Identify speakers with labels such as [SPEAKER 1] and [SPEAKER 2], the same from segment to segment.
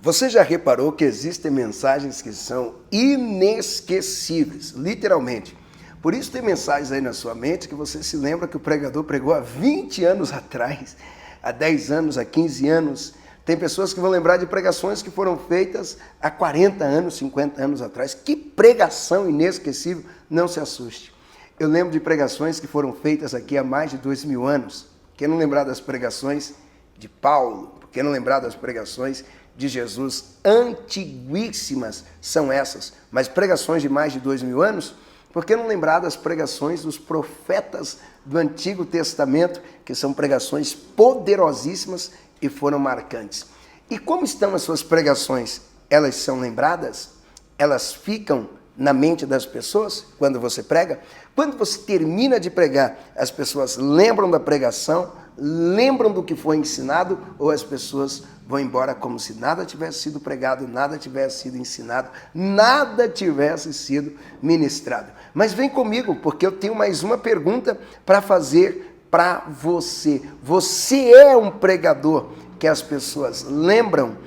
[SPEAKER 1] Você já reparou que existem mensagens que são inesquecíveis, literalmente. Por isso tem mensagens aí na sua mente que você se lembra que o pregador pregou há 20 anos atrás, há 10 anos, há 15 anos. Tem pessoas que vão lembrar de pregações que foram feitas há 40 anos, 50 anos atrás. Que pregação inesquecível, não se assuste. Eu lembro de pregações que foram feitas aqui há mais de 2000 anos. Quem não lembrar das pregações de Paulo, quem não lembrar das pregações de Jesus, antiguíssimas são essas, mas pregações de mais de 2000 anos, por que não lembrar das pregações dos profetas do Antigo Testamento, que são pregações poderosíssimas e foram marcantes? E como estão as suas pregações? Elas são lembradas? Elas ficam na mente das pessoas quando você prega? Quando você termina de pregar, as pessoas lembram da pregação, lembram do que foi ensinado, ou as pessoas vão embora como se nada tivesse sido pregado, nada tivesse sido ensinado, nada tivesse sido ministrado? Mas vem comigo, porque eu tenho mais uma pergunta para fazer para você. Você é um pregador que as pessoas lembram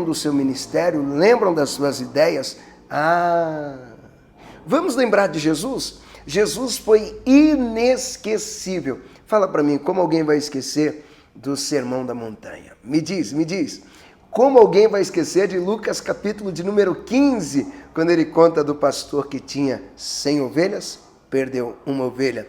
[SPEAKER 1] do seu ministério, lembram das suas ideias? Vamos lembrar de Jesus? Jesus foi inesquecível. Fala para mim, como alguém vai esquecer do Sermão da Montanha? Me diz. Como alguém vai esquecer de Lucas capítulo de número 15, quando ele conta do pastor que tinha 100 ovelhas, perdeu uma ovelha.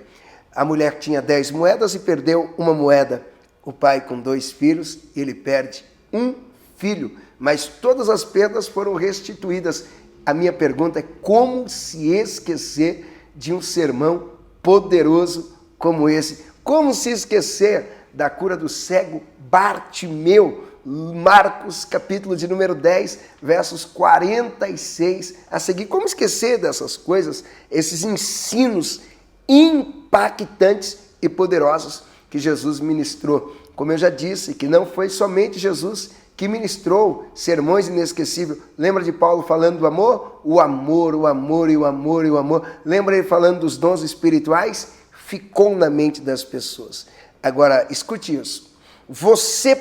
[SPEAKER 1] A mulher tinha 10 moedas e perdeu uma moeda. O pai com 2 filhos, ele perde um filho, mas todas as perdas foram restituídas. A minha pergunta é: como se esquecer de um sermão poderoso como esse? Como se esquecer da cura do cego Bartimeu? Marcos, capítulo de número 10, versos 46 a seguir. Como esquecer dessas coisas, esses ensinos impactantes e poderosos que Jesus ministrou? Como eu já disse, que não foi somente Jesus que ministrou sermões inesquecíveis. Lembra de Paulo falando do amor? O amor. Lembra ele falando dos dons espirituais? Ficou na mente das pessoas. Agora, escute isso. Você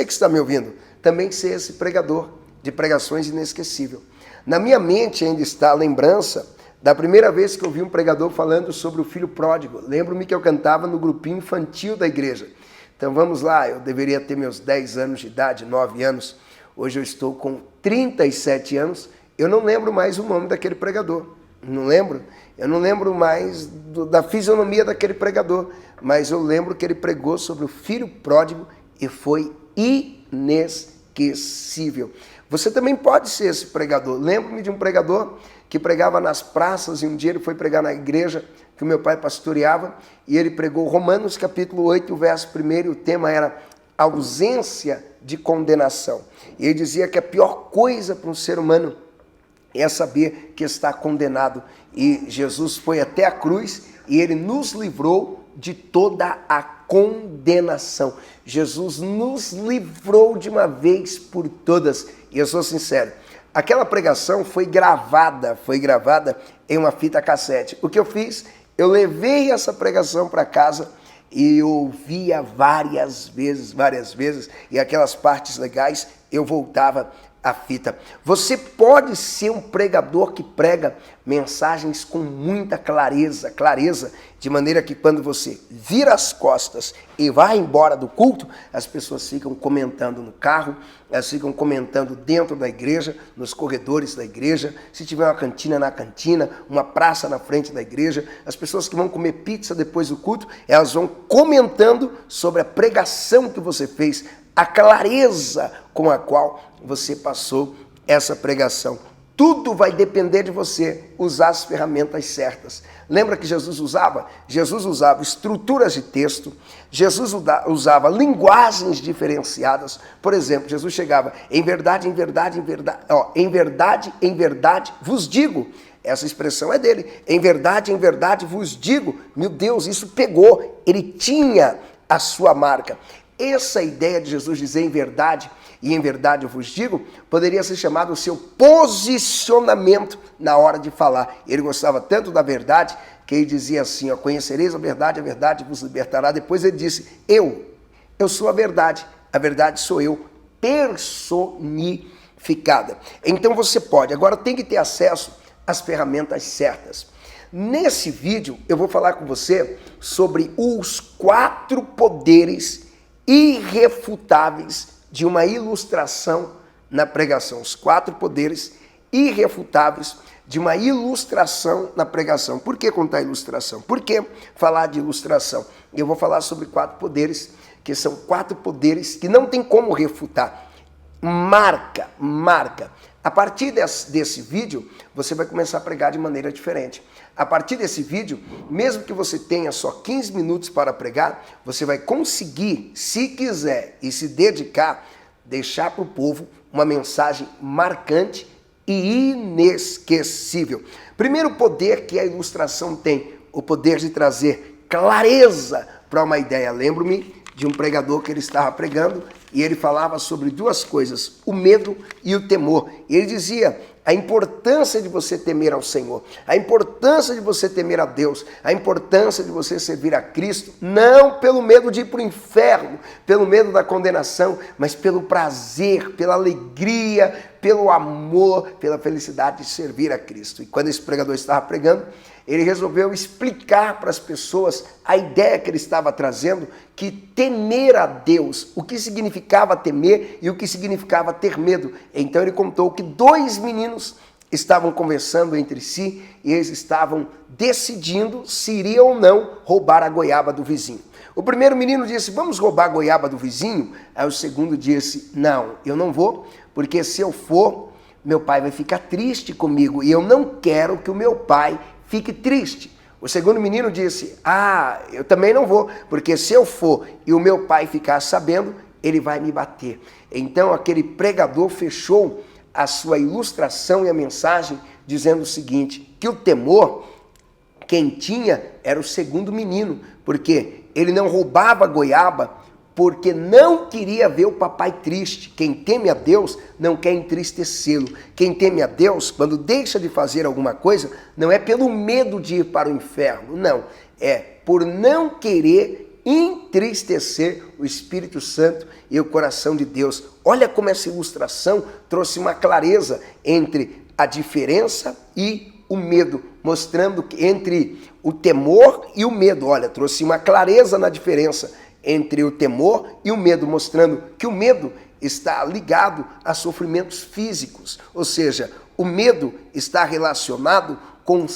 [SPEAKER 1] que está me ouvindo, também ser esse pregador de pregações inesquecíveis. Na minha mente ainda está a lembrança da primeira vez que eu vi um pregador falando sobre o filho pródigo. Lembro-me que eu cantava no grupinho infantil da igreja. Então vamos lá, eu deveria ter meus 10 anos de idade, 9 anos. Hoje eu estou com 37 anos. Eu não lembro mais o nome daquele pregador. Não lembro. Eu não lembro mais da fisionomia daquele pregador. Mas eu lembro que ele pregou sobre o filho pródigo e foi inesquecível. Você também pode ser esse pregador. Lembro-me de um pregador que pregava nas praças, e um dia ele foi pregar na igreja que o meu pai pastoreava, e ele pregou Romanos capítulo 8, verso 1, e o tema era ausência de condenação. E ele dizia que a pior coisa para um ser humano é saber que está condenado. E Jesus foi até a cruz e ele nos livrou de toda a condenação. Jesus nos livrou de uma vez por todas. E eu sou sincero, aquela pregação foi gravada em uma fita cassete. O que eu fiz? Eu levei essa pregação para casa e eu ouvia várias vezes, e aquelas partes legais eu voltava a fita. Você pode ser um pregador que prega mensagens com muita clareza, de maneira que quando você vira as costas e vai embora do culto, as pessoas ficam comentando no carro, elas ficam comentando dentro da igreja, nos corredores da igreja, se tiver uma cantina na cantina, uma praça na frente da igreja, as pessoas que vão comer pizza depois do culto, elas vão comentando sobre a pregação que você fez, a clareza com a qual você passou essa pregação. Tudo vai depender de você usar as ferramentas certas. Lembra que Jesus usava? Jesus usava estruturas de texto, Jesus usava linguagens diferenciadas. Por exemplo, Jesus chegava, em verdade vos digo. Essa expressão é dele. Em verdade vos digo. Meu Deus, isso pegou. Ele tinha a sua marca. Essa ideia de Jesus dizer em verdade, e em verdade eu vos digo, poderia ser chamado o seu posicionamento na hora de falar. Ele gostava tanto da verdade, que ele dizia assim, ó, conhecereis a verdade vos libertará. Depois ele disse, eu sou a verdade a verdade sou eu, personificada. Então você pode, agora tem que ter acesso às ferramentas certas. Nesse vídeo eu vou falar com você sobre os 4 poderes irrefutáveis de uma ilustração na pregação. Os 4 poderes irrefutáveis de uma ilustração na pregação. Por que contar ilustração? Por que falar de ilustração? Eu vou falar sobre 4 poderes, que são 4 poderes que não tem como refutar. Marca. A partir desse vídeo, você vai começar a pregar de maneira diferente. A partir desse vídeo, mesmo que você tenha só 15 minutos para pregar, você vai conseguir, se quiser e se dedicar, deixar para o povo uma mensagem marcante e inesquecível. Primeiro poder que a ilustração tem, o poder de trazer clareza para uma ideia. Lembro-me de um pregador que ele estava pregando e ele falava sobre 2 coisas, o medo e o temor. E ele dizia a importância de você temer ao Senhor, a importância de você temer a Deus, a importância de você servir a Cristo, não pelo medo de ir para o inferno, pelo medo da condenação, mas pelo prazer, pela alegria, pelo amor, pela felicidade de servir a Cristo. E quando esse pregador estava pregando, ele resolveu explicar para as pessoas a ideia que ele estava trazendo, que temer a Deus, o que significava temer e o que significava ter medo. Então ele contou que 2 meninos estavam conversando entre si e eles estavam decidindo se iriam ou não roubar a goiaba do vizinho. O primeiro menino disse, vamos roubar a goiaba do vizinho? Aí o segundo disse, não, eu não vou, porque se eu for, meu pai vai ficar triste comigo e eu não quero que o meu pai fique triste. O segundo menino disse, eu também não vou, porque se eu for e o meu pai ficar sabendo, ele vai me bater. Então aquele pregador fechou a sua ilustração e a mensagem dizendo o seguinte, que o temor, quem tinha era o segundo menino, porque ele não roubava goiaba porque não queria ver o papai triste. Quem teme a Deus não quer entristecê-lo. Quem teme a Deus, quando deixa de fazer alguma coisa, não é pelo medo de ir para o inferno, não. É por não querer entristecer o Espírito Santo e o coração de Deus. Olha como essa ilustração trouxe uma clareza entre a diferença e o medo, mostrando que entre o temor e o medo, olha, trouxe uma clareza na diferença entre o temor e o medo, mostrando que o medo está ligado a sofrimentos físicos, ou seja, o medo está relacionado com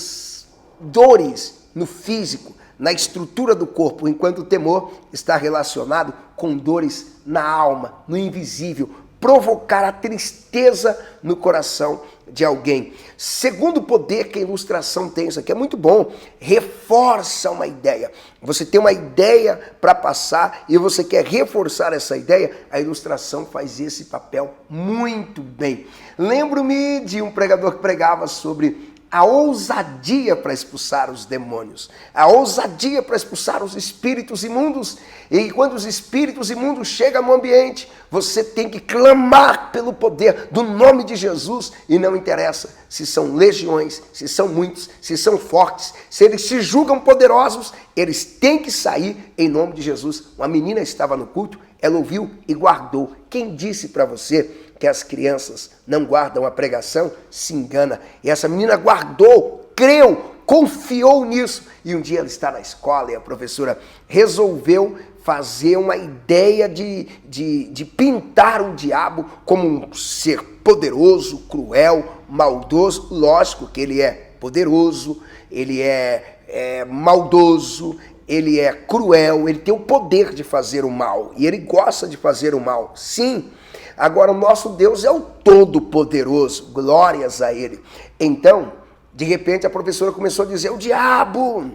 [SPEAKER 1] dores no físico, na estrutura do corpo, enquanto o temor está relacionado com dores na alma, no invisível, provocar a tristeza no coração de alguém. Segundo poder que a ilustração tem, isso aqui é muito bom, reforça uma ideia. Você tem uma ideia para passar e você quer reforçar essa ideia, a ilustração faz esse papel muito bem. Lembro-me de um pregador que pregava sobre a ousadia para expulsar os demônios, a ousadia para expulsar os espíritos imundos. E quando os espíritos imundos chegam no ambiente, você tem que clamar pelo poder do nome de Jesus, e não interessa se são legiões, se são muitos, se são fortes, se eles se julgam poderosos, eles têm que sair em nome de Jesus. Uma menina estava no culto, ela ouviu e guardou. Quem disse para você que as crianças não guardam a pregação, se engana. E essa menina guardou, creu, confiou nisso. E um dia ela está na escola e a professora resolveu fazer uma ideia de pintar o diabo como um ser poderoso, cruel, maldoso. Lógico que ele é poderoso, ele é maldoso, ele é cruel, ele tem o poder de fazer o mal. E ele gosta de fazer o mal, sim. Agora, o nosso Deus é o Todo-Poderoso, glórias a Ele. Então, de repente, a professora começou a dizer, o diabo,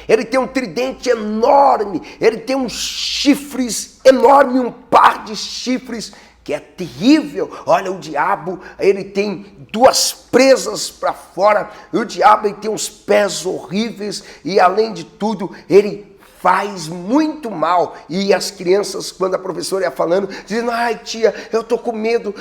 [SPEAKER 1] ele tem um tridente enorme, ele tem uns chifres enormes, um par de chifres que é terrível. Olha, o diabo, ele tem 2 presas para fora, e o diabo ele tem uns pés horríveis, e além de tudo, ele faz muito mal. E as crianças, quando a professora ia falando, dizendo, ai tia, eu tô com medo.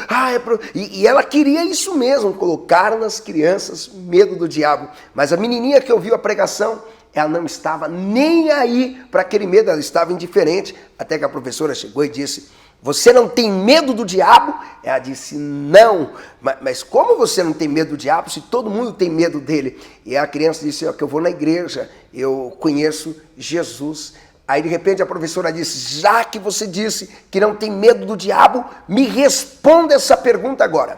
[SPEAKER 1] E ela queria isso mesmo, colocar nas crianças medo do diabo. Mas a menininha que ouviu a pregação, ela não estava nem aí para aquele medo, ela estava indiferente. Até que a professora chegou e disse, Você não tem medo do diabo? Ela disse, não. Mas como você não tem medo do diabo se todo mundo tem medo dele? E a criança disse, que eu vou na igreja, eu conheço Jesus. Aí de repente a professora disse, já que você disse que não tem medo do diabo, me responda essa pergunta agora.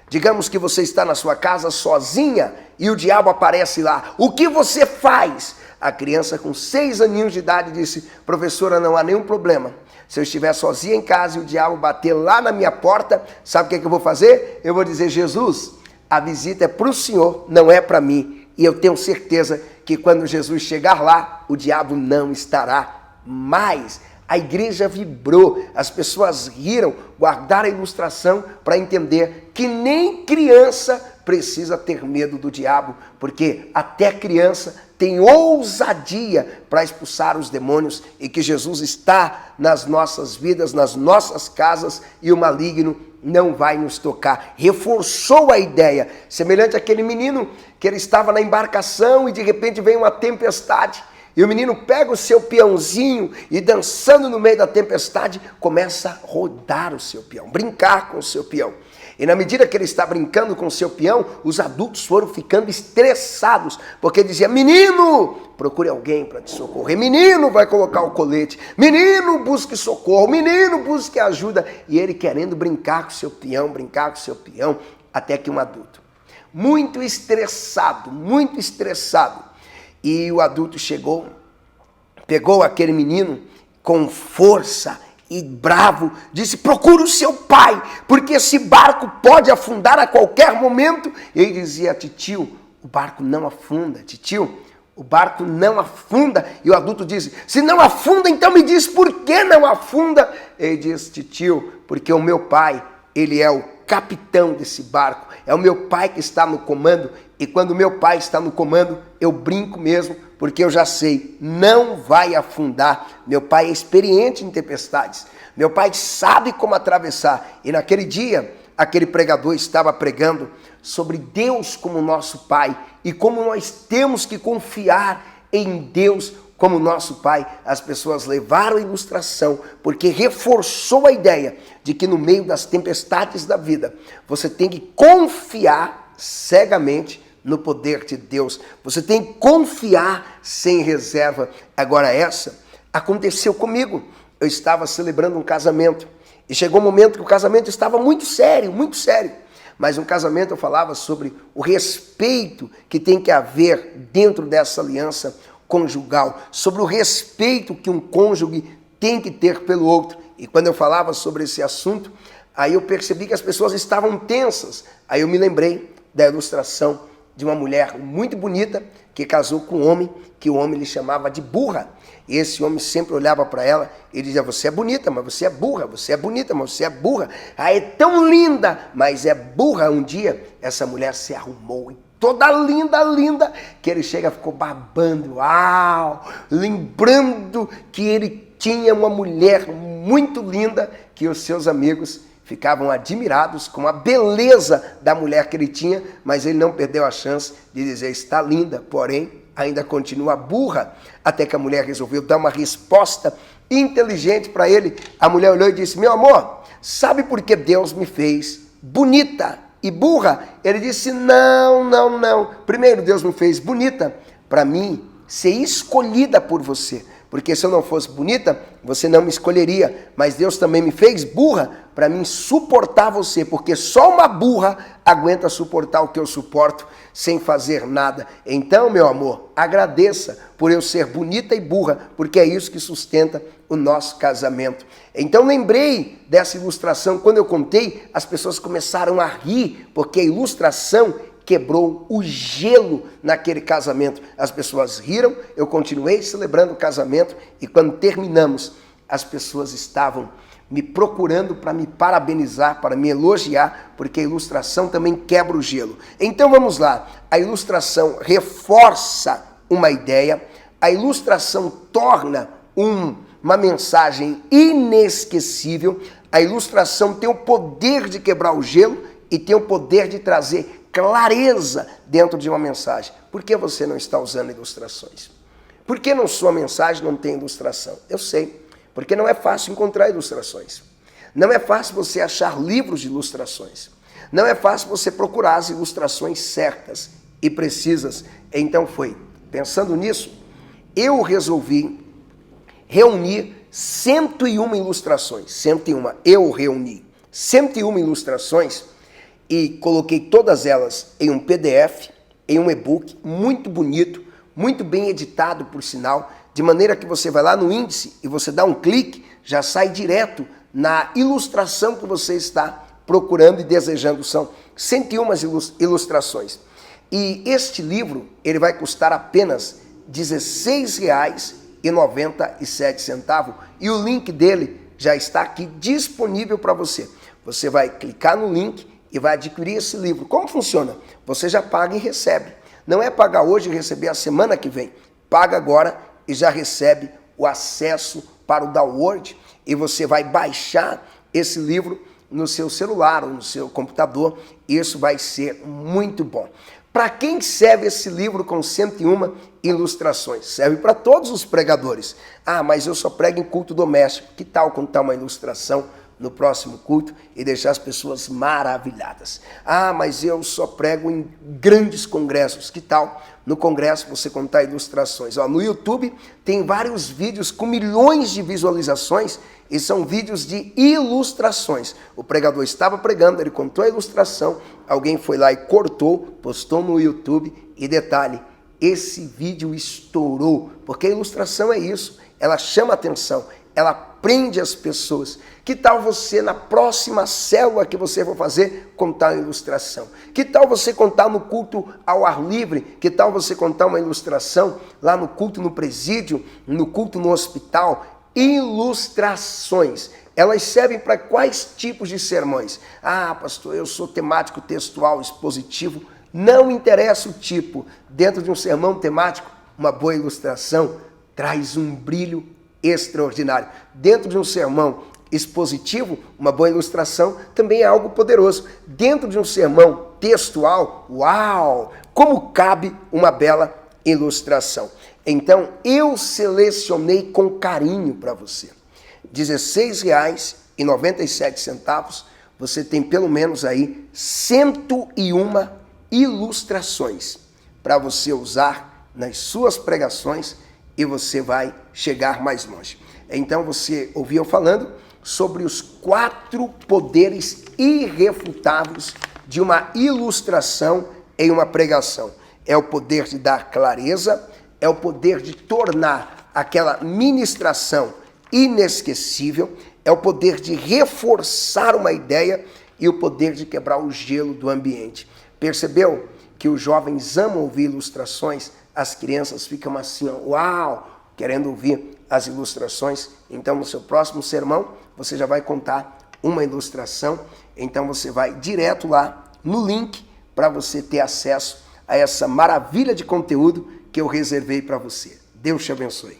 [SPEAKER 1] Digamos que você está na sua casa sozinha e o diabo aparece lá. O que você faz? A criança com 6 aninhos de idade disse, professora, não há nenhum problema. Se eu estiver sozinha em casa e o diabo bater lá na minha porta, sabe o que eu vou fazer? Eu vou dizer, Jesus, a visita é para o Senhor, não é para mim. E eu tenho certeza que quando Jesus chegar lá, o diabo não estará mais. A igreja vibrou, as pessoas riram, guardaram a ilustração para entender que nem criança precisa ter medo do diabo, porque até criança tem ousadia para expulsar os demônios e que Jesus está nas nossas vidas, nas nossas casas e o maligno não vai nos tocar. Reforçou a ideia, semelhante àquele menino que ele estava na embarcação e de repente vem uma tempestade. E o menino pega o seu peãozinho e dançando no meio da tempestade, começa a rodar o seu peão, brincar com o seu peão. E na medida que ele está brincando com o seu peão, os adultos foram ficando estressados, porque dizia, menino, procure alguém para te socorrer, menino, vai colocar o colete, menino, busque socorro, menino, busque ajuda. E ele querendo brincar com o seu peão, até que um adulto, muito estressado, e o adulto chegou, pegou aquele menino com força e bravo, disse, procura o seu pai, porque esse barco pode afundar a qualquer momento. E ele dizia, titio, o barco não afunda, titio, o barco não afunda. E o adulto disse, se não afunda, então me diz por que não afunda. Ele disse, titio, porque o meu pai, ele é o capitão desse barco, é o meu pai que está no comando, e quando o meu pai está no comando, eu brinco mesmo, porque eu já sei, não vai afundar. Meu pai é experiente em tempestades, meu pai sabe como atravessar. E naquele dia, aquele pregador estava pregando sobre Deus como nosso pai, e como nós temos que confiar em Deus como nosso pai. As pessoas levaram a ilustração, porque reforçou a ideia de que no meio das tempestades da vida, você tem que confiar cegamente no poder de Deus. Você tem que confiar sem reserva. Agora essa aconteceu comigo. Eu estava celebrando um casamento, e chegou um momento que o casamento estava muito sério, mas um casamento eu falava sobre o respeito que tem que haver dentro dessa aliança conjugal, sobre o respeito que um cônjuge tem que ter pelo outro. E quando eu falava sobre esse assunto, aí eu percebi que as pessoas estavam tensas. Aí eu me lembrei da ilustração de uma mulher muito bonita que casou com um homem, que o homem lhe chamava de burra. E esse homem sempre olhava para ela e dizia, você é bonita, mas você é burra, você é bonita, mas você é burra. Ah, é tão linda, mas é burra. Um dia, essa mulher se arrumou e toda linda, que ele ficou babando, lembrando que ele tinha uma mulher muito linda, que os seus amigos ficavam admirados com a beleza da mulher que ele tinha, mas ele não perdeu a chance de dizer, está linda, porém ainda continua burra, até que a mulher resolveu dar uma resposta inteligente para ele. A mulher olhou e disse, meu amor, sabe por que Deus me fez bonita e burra? Ele disse, não. Primeiro, Deus me fez bonita para mim ser escolhida por você. Porque se eu não fosse bonita, você não me escolheria. Mas Deus também me fez burra para mim suportar você. Porque só uma burra aguenta suportar o que eu suporto sem fazer nada. Então, meu amor, agradeça por eu ser bonita e burra, porque é isso que sustenta o nosso casamento. Então lembrei dessa ilustração. Quando eu contei, as pessoas começaram a rir, porque a ilustração quebrou o gelo naquele casamento. As pessoas riram, eu continuei celebrando o casamento, e quando terminamos, as pessoas estavam me procurando para me parabenizar, para me elogiar, porque a ilustração também quebra o gelo. Então vamos lá, a ilustração reforça uma ideia, a ilustração torna uma mensagem inesquecível, a ilustração tem o poder de quebrar o gelo e tem o poder de trazer clareza dentro de uma mensagem. Por que você não está usando ilustrações? Por que sua mensagem não tem ilustração? Eu sei, porque não é fácil encontrar ilustrações. Não é fácil você achar livros de ilustrações. Não é fácil você procurar as ilustrações certas e precisas. Então foi, pensando nisso, eu resolvi reunir 101 ilustrações. 101, eu reuni 101 ilustrações e coloquei todas elas em um PDF, em um e-book muito bonito, muito bem editado, por sinal, de maneira que você vai lá no índice e você dá um clique, já sai direto na ilustração que você está procurando e desejando. São 101 ilustrações. E este livro, ele vai custar apenas R$ 16,97. E o link dele já está aqui disponível para você. Você vai clicar no link e vai adquirir esse livro. Como funciona? Você já paga e recebe. Não é pagar hoje e receber a semana que vem. Paga agora e já recebe o acesso para o download e você vai baixar esse livro no seu celular ou no seu computador. Isso vai ser muito bom. Para quem serve esse livro com 101 ilustrações? Serve para todos os pregadores. Ah, mas eu só prego em culto doméstico. Que tal contar uma ilustração no próximo culto e deixar as pessoas maravilhadas? Ah, mas eu só prego em grandes congressos. Que tal no congresso você contar ilustrações? Ó, no YouTube tem vários vídeos com milhões de visualizações e são vídeos de ilustrações. O pregador estava pregando, ele contou a ilustração, alguém foi lá e cortou, postou no YouTube e detalhe, esse vídeo estourou, porque a ilustração é isso, ela chama atenção, ela prende as pessoas. Que tal você, na próxima célula que você for fazer, contar uma ilustração? Que tal você contar no culto ao ar livre? Que tal você contar uma ilustração lá no culto no presídio, no culto no hospital? Ilustrações. Elas servem para quais tipos de sermões? Ah, pastor, eu sou temático, textual, expositivo. Não interessa o tipo. Dentro de um sermão temático, uma boa ilustração traz um brilho extraordinário. Dentro de um sermão expositivo, uma boa ilustração também é algo poderoso. Dentro de um sermão textual, uau, como cabe uma bela ilustração. Então, eu selecionei com carinho para você. R$ 16,97, você tem pelo menos aí 101 ilustrações para você usar nas suas pregações e você vai chegar mais longe. Então você ouviu falando sobre os 4 poderes irrefutáveis de uma ilustração em uma pregação. É o poder de dar clareza, é o poder de tornar aquela ministração inesquecível, é o poder de reforçar uma ideia e o poder de quebrar o gelo do ambiente. Percebeu que os jovens amam ouvir ilustrações? As crianças ficam assim, ó, uau, querendo ouvir as ilustrações. Então, no seu próximo sermão, você já vai contar uma ilustração. Então, você vai direto lá no link para você ter acesso a essa maravilha de conteúdo que eu reservei para você. Deus te abençoe.